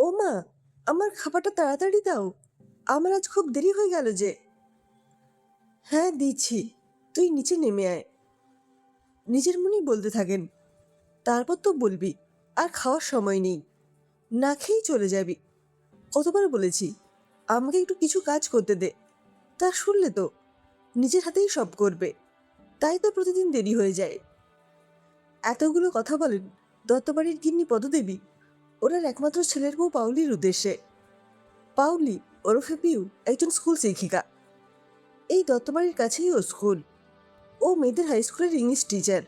ও মা, আমার খাবারটা তাড়াতাড়ি দাও। আমার আজ খুব দেরি হয়ে গেল যে। হ্যাঁ দিচ্ছি, তুই নিচে নেমে আয়। নিজের মনেই বলতে থাকেন। তারপর তো বলবি আর খাওয়ার সময় নেই, না খেয়েই চলে যাবি। কতবার বলেছি আমাকে একটু কিছু কাজ করতে দে, তা শুনলে তো নিজের হাতেই সব করবে, তাই তো প্রতিদিন দেরি হয়ে যায়। এতগুলো কথা বলেন দত্তবাড়ির গিন্নি পদদেবী ওনার একমাত্র ছেলের বউ পাউলির উদ্দেশ্যে। পাউলি ওরফে পিউ একজন স্কুল শিক্ষিকা। এই দত্তবাড়ির কাছেই ও স্কুল। ও মেয়েদের হাই স্কুলের ইংলিশ টিচার।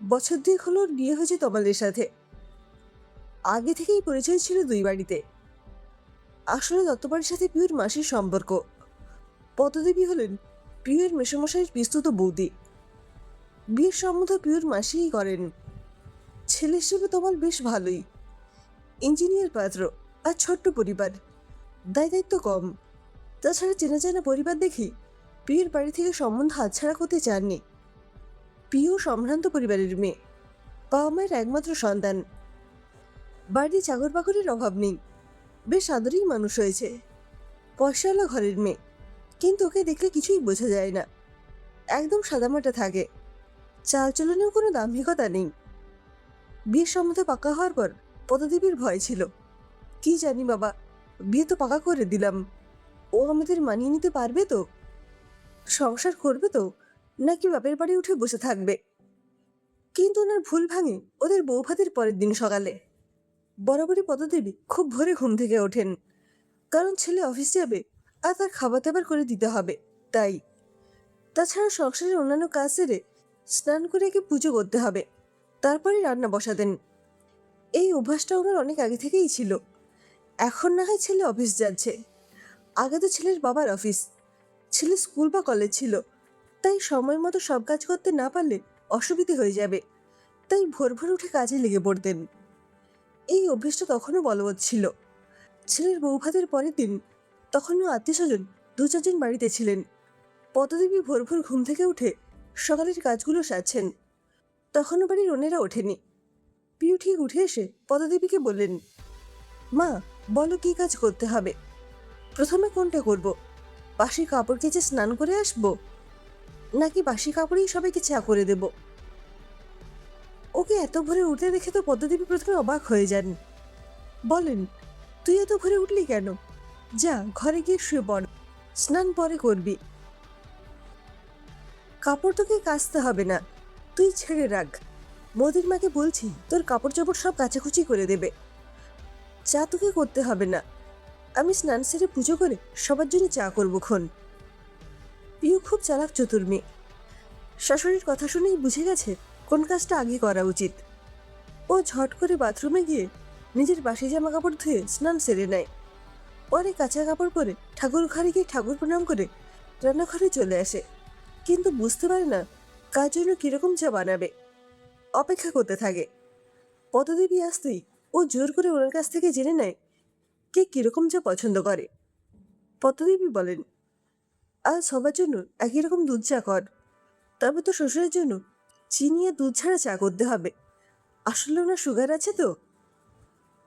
বছর দুয়েক হলো ওর বিয়ে হয়েছে তমালের সাথে। আগে থেকেই পরিচয় ছিল দুই বাড়িতে। আসলে দত্তবাড়ির সাথে পিউর মাসির সম্পর্ক। পদ্মদেবী হলেন পিউয়ের মেসোমশাইয়ের বিস্তুত বৌদি। বিয়ের সম্বন্ধ পিউর মাসিই করেন। ছেলে হিসেবে তমাল বেশ ভালোই। ইঞ্জিনিয়ার পাত্র, আর ছোট্ট পরিবার, দায় দায়িত্ব কম। তাছাড়া চেনা জানা পরিবার দেখি পিউর বাড়ি থেকে সম্বন্ধ হাতছাড়া করতে চাননি। পিউ সম্ভ্রান্ত পরিবারের মেয়ে, বাবা মায়ের একমাত্র সন্তান। বাড়িতে চাকর বাকরের অভাব নেই, বেশ আদরেই মানুষ হয়েছে। পয়সাওয়ালা ঘরের মেয়ে, কিন্তু ওকে দেখলে কিছুই বোঝা যায় না। একদম সাদামাটা থাকে, চালচলনেও কোনো দাম্ভিকতা নেই। বিয়ের সম্বন্ধ পাকা হওয়ার পর পদদেবীর ভয় ছিল, কি জানি বাবা, বিয়ে তো পাকা করে দিলাম, ও আমাদের মানিয়ে নিতে পারবে তো, সংসার করবে তো, নাকি বাপের বাড়ি উঠে বসে থাকবে। কিন্তু ওনার ভুল ভাঙে ওদের বৌভাতের পরের দিন সকালে। বরাবরই পদদেবী খুব ভোরে ঘুম থেকে ওঠেন, কারণ ছেলে অফিস যাবে আর তার খাবার দাবার করে দিতে হবে তাই। তাছাড়া সংসারের অন্যান্য কাজ সেরে স্নান করে একে পুজো করতে হবে, তারপরে রান্না বসাতেন। এই অভ্যাসটা ওনার অনেক আগে থেকেই ছিল। এখন না হয় ছেলে অফিস যাচ্ছে, আগে তো ছেলের বাবার অফিস, ছেলে স্কুল বা কলেজ ছিল, তাই সময় মতো সব কাজ করতে না পারলে অসুবিধে হয়ে যাবে, তাই ভোর ভোর উঠে কাজে লেগে পড়তেন। এই অভ্যেসটা তখনও বলবৎ ছিল। ছেলের বৌভাতের পরের দিন তখনও আত্মীয় স্বজন দু চারজন বাড়িতে ছিলেন। পদদেবী ভোর ভোর ঘুম থেকে উঠে সকালের কাজগুলো সারছেন। তখনও বাড়ির অন্যেরা ওঠেনি। পিউ ঠিক উঠে এসে পদদেবীকে বললেন, মা বলো কি কাজ করতে হবে, প্রথমে কোনটা করব? বাসি কাপড় কেচে স্নান করে আসবো, নাকি বাসি কাপড়েই সবাইকে চা করে দেব? ওকে এত ভোরে উঠতে দেখে তো পদ্মদেবী প্রথমে অবাক হয়ে যান। বলেন, তুই এত ভোরে উঠলি কেন? যা ঘরে গিয়ে শুয়ে পড়, স্নান পরে করবি। কাপড় তোকে কাচতে হবে না, তুই ছেড়ে রাখ। মোদির মাকে বলছি তোর কাপড় চোপড় সব কাচাকুচি করে দেবে। চা তোকে করতে হবে না, আমি স্নান সেরে পুজো করে সবার জন্য চা করবো খন। পিউ খুব চালাক চতুর মেয়ে। শাশুড়ির কথা শুনেই বুঝে গেছে কোন কাজটা আগে করা উচিত। ও ঝট করে বাথরুমে গিয়ে নিজের বাসি জামা কাপড় ধুয়ে স্নান সেরে নেয়। পরে কাঁচা কাপড় পরে ঠাকুর ঘরে গিয়ে ঠাকুর প্রণাম করে রান্নাঘরে চলে আসে, কিন্তু বুঝতে পারে না কার জন্য কিরকম চা বানাবে। অপেক্ষা করতে থাকে। পদদেবী আসতেই ও জোর করে ওনার কাছ থেকে জেনে নেয় কে কিরকম চা পছন্দ করে। পদ্মদেবী বলেন, আজ সবার জন্য একই রকম দুধ চা কর, তবে তো শ্বশুরের জন্য চিনি আর দুধ ছাড়া চা করতে হবে, আসলে ওনার সুগার আছে তো।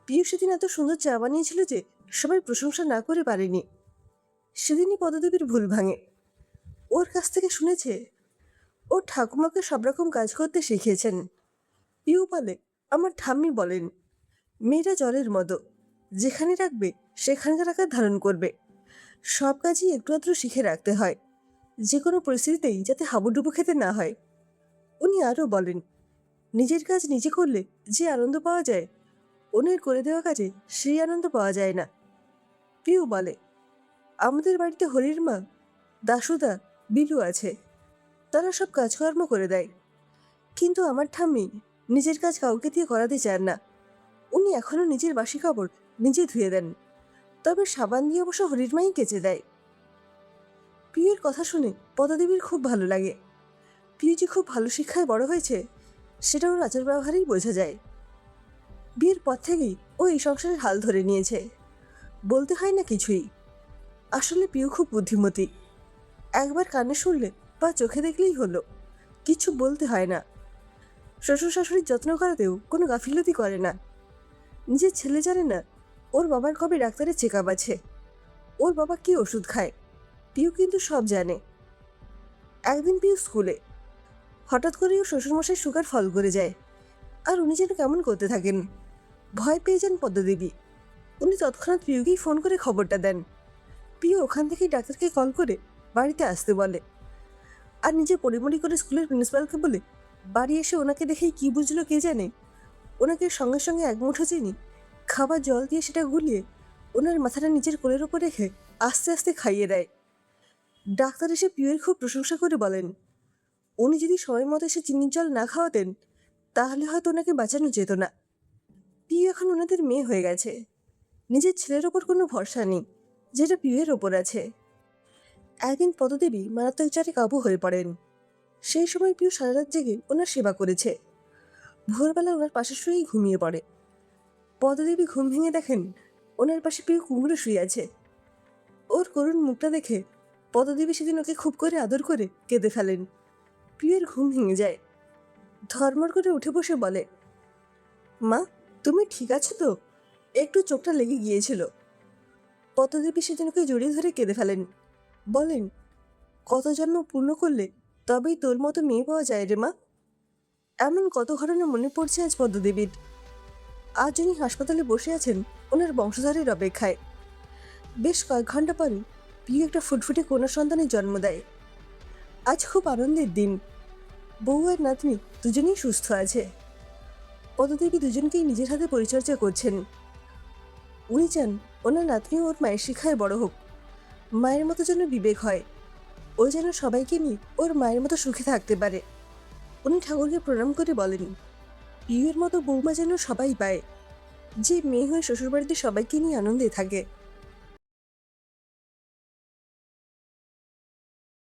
পিউ সেদিন এত সুন্দর চা বানিয়েছিল যে সবাই প্রশংসা না করে পারেনি। সেদিনই পদদেবীর ভুল ভাঙে। ওর কাছ থেকে শুনেছে ও ঠাকুমাকে সব রকম কাজ করতে শিখিয়েছেন। পিউ বলে, আমার ঠাম্মি বলেন, মেয়েরা জলের মতো, যেখানে রাখবে সেখানকার আকার ধারণ করবে। সব কাজই একটু আধটু শিখে রাখতে হয়, যে কোনো পরিস্থিতিতেই যাতে হাবুডুবু খেতে না হয়। উনি আরও বলেন, নিজের কাজ নিজে করলে যে আনন্দ পাওয়া যায়, অন্যের করে দেওয়া কাজে সেই আনন্দ পাওয়া যায় না। পিউ বলে, আমাদের বাড়িতে হরির মা, দাসুদা, বিলু আছে, তারা সব কাজকর্ম করে দেয়, কিন্তু আমার ঠাম্মি নিজের কাজ কাউকে দিয়ে করাতে চান না। উনি এখনও নিজের বাসি কাপড় নিজে ধুয়ে দেন, তবে সাবান দিয়ে অবশ্য হরির মাই কেচে দেয়। পিউয়ের কথা শুনে পদাদেবীর খুব ভালো লাগে। পিউ যে খুব ভালো শিক্ষায় বড় হয়েছে সেটা ওর আচার ব্যবহারেই বোঝা যায়। বিয়ের পর থেকেই ও এই সংসারের হাল ধরে নিয়েছে, বলতে হয় না কিছুই। আসলে পিউ খুব বুদ্ধিমতী। একবার কানে শুনলে বা চোখে দেখলেই হলো, কিছু বলতে হয় না। শ্বশুর শাশুড়ির যত্ন করাতেও কোনো গাফিলতি করে না। নিজের ছেলে জানে না ওর বাবার কবে ডাক্তারের চেক আপ আছে, ওর বাবা কি ওষুধ খায়, পিউ কিন্তু সব জানে। একদিন পিউ স্কুলে, হঠাৎ করে ও শ্বশুরমশাই সুগার ফল করে যায়, আর উনি যেন কেমন করতে থাকেন। ভয় পেয়ে যান পদ্মদেবী। উনি তৎক্ষণাৎ পিউকেই ফোন করে খবরটা দেন। পিউ ওখান থেকেই ডাক্তারকে কল করে বাড়িতে আসতে বলে, আর নিজে পরিমরি করে স্কুলের প্রিন্সিপালকে বলে বাড়ি এসে ওনাকে দেখেই কি বুঝলো কে জানে, ওনাকে সঙ্গে সঙ্গে এক মুঠো চিনি খাবার জল দিয়ে সেটা গুলিয়ে ওনার মাথাটা নিজের কোলের ওপর রেখে আস্তে আস্তে খাইয়ে দেয়। ডাক্তার এসে পিউয়ের খুব প্রশংসা করে বলেন, উনি যদি সময় মতো এসে চিনির জল না খাওয়াতেন তাহলে হয়তো ওনাকে বাঁচানো যেত না। পিউ এখন ওনাদের মেয়ে হয়ে গেছে, নিজের ছেলের ওপর কোনো ভরসা নেই যেটা পিউয়ের ওপর আছে। একদিন পদ্মদেবী মারাত্মক জ্বরে কাবু হয়ে পড়েন। সেই সময় পিউ সারা রাত জেগে ওনার সেবা করেছে। ভোরবেলা ওনার পাশে শুয়েই ঘুমিয়ে পড়ে। পদ্মদেবী ঘুম ভেঙে দেখেন ওনার পাশে পিউ কুমড়ো শুয়ে আছে। ওর করুণ মুখটা দেখে পদ্মদেবী সেদিন ওকে খুব করে আদর করে কেঁদে ফেলেন। পিউয়ের ঘুম ভেঙে যায়। ধর্মর করে উঠে বসে বলে, মা তুমি ঠিক আছো তো? একটু চোখটা লেগে গিয়েছিল। পদ্মদেবী সেদিন ওকে জড়িয়ে ধরে কেঁদে ফেলেন। বলেন, কত জন্ম পূর্ণ করলে তবেই তোর মতো মেয়ে পাওয়া যায় রে মা। এমন কত ঘটনা মনে পড়ছে আজ পদ্মদেবীর। আজ উনি হাসপাতালে বসে আছেন ওনার বংশধরের অপেক্ষায়। বেশ কয়েক ঘন্টা পরে পিউ একটা ফুটফুটে কন্যা সন্তানের জন্ম দেয়। আজ খুব আনন্দের দিন। বউ আর নাতনি দুজনেই সুস্থ আছে। পদ্মদেবী দুজনকেই নিজের হাতে পরিচর্যা করছেন। উনি চান ওনার নাতনিও ওর মায়ের শিক্ষায় বড় হোক, মায়ের মতো যেন বিবেক হয়, ও যেন সবাইকে নিয়ে ওর মায়ের মতো সুখে থাকতে পারে। উনি ঠাকুরকে প্রণাম করে বলেন, পিউয়ের মতো বৌমা যেন সবাই পায়, যে মেয়ে হয়ে শ্বশুরবাড়িতে সবাইকে নিয়ে আনন্দে থাকে।